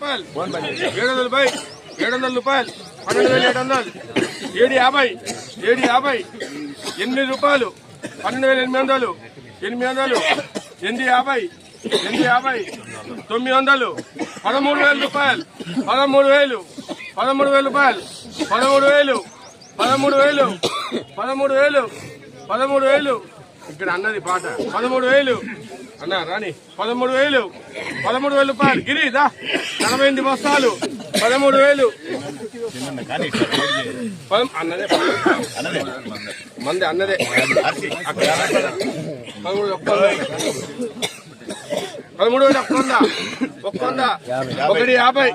రూపాయలు 700 బై 700 రూపాయలు 12,700 750 750 8 రూపాయలు 12,800 800 850 850 900 13,000 రూపాయలు 13,000 రూపాయలు 13,000 13,000 ఇక్కడ అన్నది పాట 13,000 అన్న రాని 13,000 రూపాయలు గిరిదా 48 బస్తాలు 13,000 అన్నదే మంది అన్నదే 13,000 ఒక్కొంద 150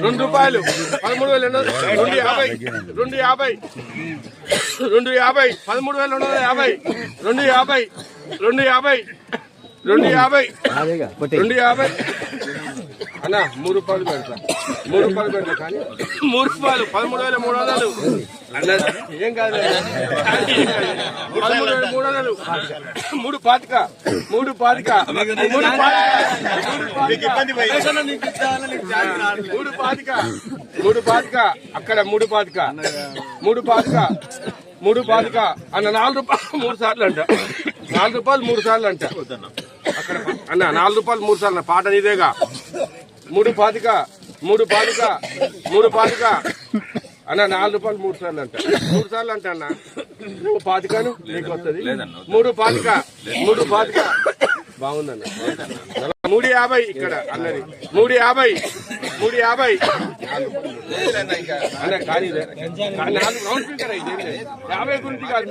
2 రూపాయలు 13,250 250 13,250 250 అన్న 3 రూపాయలు పెడతా 3 రూపాయలు పెడతా కానీ 3 రూపాయలు 13,300 అన్నది ఏం కాదు 13,300 3 పాతిక అక్కడ 3 పాతిక అన్న 4 రూపాయలు 3 సార్లు అంట 4 రూపాయలు 3 సార్లు అంట అక్కడ అన్న 4 రూపాయలు 3 సార్లు పాట నీదేగా 3 పాతిక అన్న 4 రూపాయలు 3 సార్లు అంట 3 సార్లు అంట అన్న నువ్వు పాతికను నీకు వస్తుంది 3 పాతిక బాగుందన్న 350 ఇక్కడ అన్నది 350 అన్న కానీ 4 రౌండ్ ఫిగర్ అయితే 50 గురించి కాదు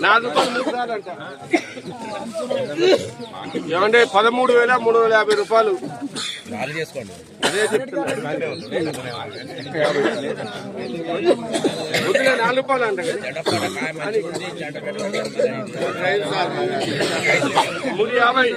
4 రూపాయలు 3 సార్లు అంట ఏమంటే 13,350 రూపాయలు అదే చెప్తున్నా 4 రూపాయలు అంట 350